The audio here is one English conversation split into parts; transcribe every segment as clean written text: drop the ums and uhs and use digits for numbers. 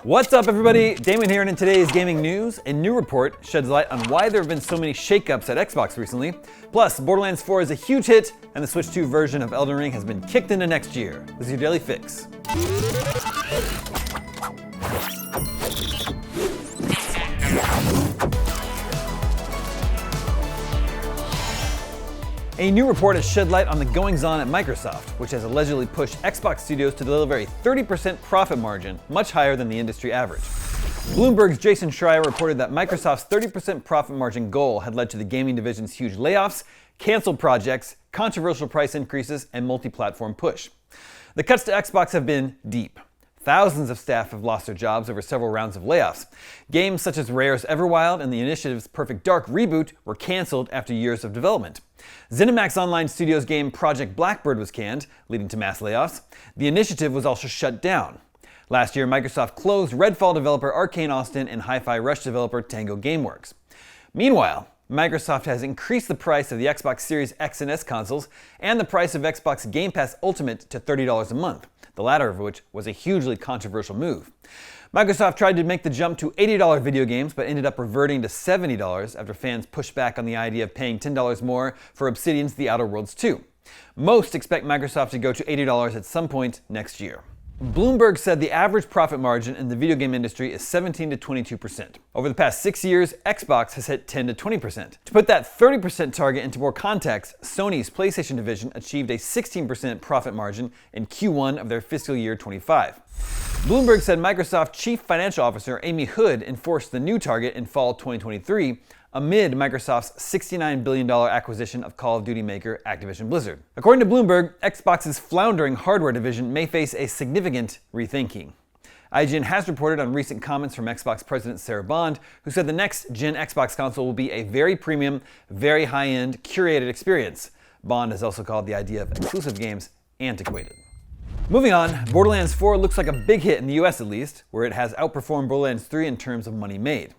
What's up, everybody? Damon here, and in today's gaming news, a new report sheds light on why there have been so many shakeups at Xbox recently. Plus, Borderlands 4 is a huge hit, and the Switch 2 version of Elden Ring has been kicked into next year. This is your Daily Fix. A new report has shed light on the goings-on at Microsoft, which has allegedly pushed Xbox studios to deliver a 30% profit margin, much higher than the industry average. Bloomberg's Jason Schreier reported that Microsoft's 30% profit margin goal had led to the gaming division's huge layoffs, canceled projects, controversial price increases, and multi-platform push. The cuts to Xbox have been deep. Thousands of staff have lost their jobs over several rounds of layoffs. Games such as Rare's Everwild and the Initiative's Perfect Dark reboot were canceled after years of development. ZeniMax Online Studios' game Project Blackbird was canned, leading to mass layoffs. The Initiative was also shut down. Last year, Microsoft closed Redfall developer Arcane Austin and Hi-Fi Rush developer Tango Gameworks. Meanwhile, Microsoft has increased the price of the Xbox Series X and S consoles and the price of Xbox Game Pass Ultimate to $30 a month, the latter of which was a hugely controversial move. Microsoft tried to make the jump to $80 video games, but ended up reverting to $70 after fans pushed back on the idea of paying $10 more for Obsidian's The Outer Worlds 2. Most expect Microsoft to go to $80 at some point next year. Bloomberg said the average profit margin in the video game industry is 17 to 22%. Over the past 6 years, Xbox has hit 10 to 20%. To put that 30% target into more context, Sony's PlayStation division achieved a 16% profit margin in Q1 of their fiscal year 25. Bloomberg said Microsoft Chief Financial Officer Amy Hood enforced the new target in fall 2023 amid Microsoft's $69 billion acquisition of Call of Duty maker Activision Blizzard. According to Bloomberg, Xbox's floundering hardware division may face a significant rethinking. IGN has reported on recent comments from Xbox President Sarah Bond, who said the next-gen Xbox console will be a very premium, very high-end, curated experience. Bond has also called the idea of exclusive games antiquated. Moving on, Borderlands 4 looks like a big hit in the US at least, where it has outperformed Borderlands 3 in terms of money made.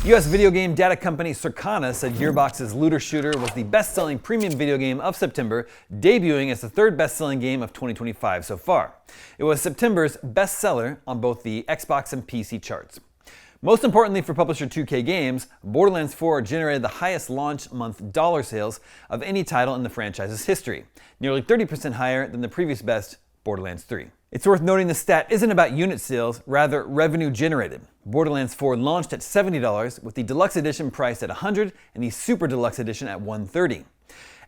US video game data company Circana said Gearbox's looter shooter was the best-selling premium video game of September, debuting as the third best-selling game of 2025 so far. It was September's bestseller on both the Xbox and PC charts. Most importantly for publisher 2K Games, Borderlands 4 generated the highest launch month dollar sales of any title in the franchise's history, nearly 30% higher than the previous best, Borderlands 3. It's worth noting the stat isn't about unit sales, rather revenue generated. Borderlands 4 launched at $70, with the Deluxe Edition priced at $100 and the Super Deluxe Edition at $130.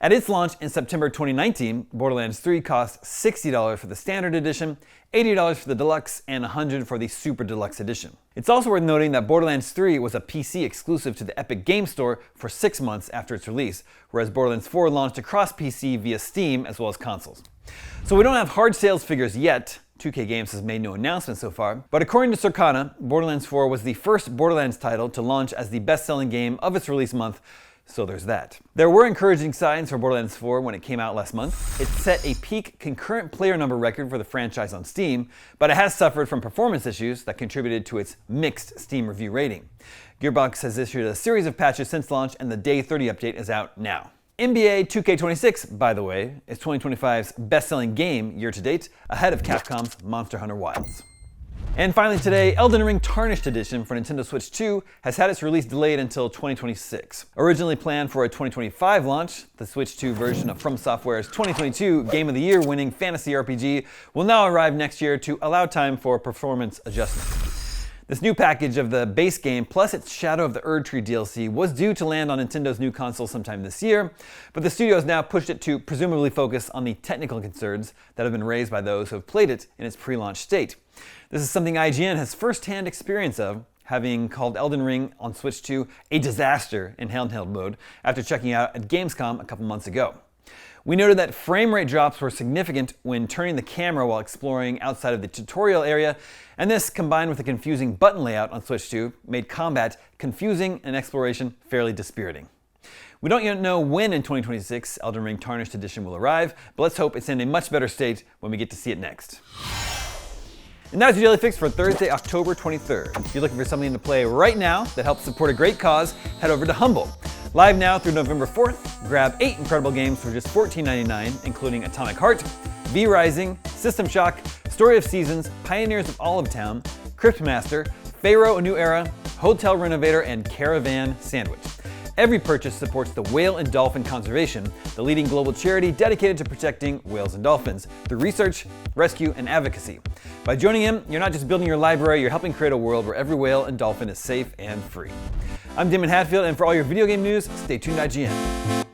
At its launch in September 2019, Borderlands 3 cost $60 for the Standard Edition, $80 for the Deluxe, and $100 for the Super Deluxe Edition. It's also worth noting that Borderlands 3 was a PC exclusive to the Epic Games Store for 6 months after its release, whereas Borderlands 4 launched across PC via Steam as well as consoles. So we don't have hard sales figures yet. 2K Games has made no announcement so far, but according to Circana, Borderlands 4 was the first Borderlands title to launch as the best-selling game of its release month, so there's that. There were encouraging signs for Borderlands 4 when it came out last month. It set a peak concurrent player number record for the franchise on Steam, but it has suffered from performance issues that contributed to its mixed Steam review rating. Gearbox has issued a series of patches since launch, and the Day 30 update is out now. NBA 2K26, by the way, is 2025's best-selling game year-to-date, ahead of Capcom's Monster Hunter Wilds. And finally today, Elden Ring Tarnished Edition for Nintendo Switch 2 has had its release delayed until 2026. Originally planned for a 2025 launch, the Switch 2 version of From Software's 2022 Game of the Year winning fantasy RPG will now arrive next year to allow time for performance adjustments. This new package of the base game plus its Shadow of the Erdtree DLC was due to land on Nintendo's new console sometime this year, but the studio has now pushed it to presumably focus on the technical concerns that have been raised by those who have played it in its pre-launch state. This is something IGN has first-hand experience of, having called Elden Ring on Switch 2 a disaster in handheld mode after checking out at Gamescom a couple months ago. We noted that frame rate drops were significant when turning the camera while exploring outside of the tutorial area, and this, combined with the confusing button layout on Switch 2, made combat confusing and exploration fairly dispiriting. We don't yet know when in 2026 Elden Ring Tarnished Edition will arrive, but let's hope it's in a much better state when we get to see it next. And that's your Daily Fix for Thursday, October 23rd. If you're looking for something to play right now that helps support a great cause, head over to Humble. Live now through November 4th, grab 8 incredible games for just $14.99, including Atomic Heart, V Rising, System Shock, Story of Seasons, Pioneers of Olive Town, Cryptmaster, Pharaoh A New Era, Hotel Renovator, and Caravan Sandwich. Every purchase supports the Whale and Dolphin Conservation, the leading global charity dedicated to protecting whales and dolphins through research, rescue, and advocacy. By joining in, you're not just building your library, you're helping create a world where every whale and dolphin is safe and free. I'm Damon Hatfield, and for all your video game news, stay tuned to IGN.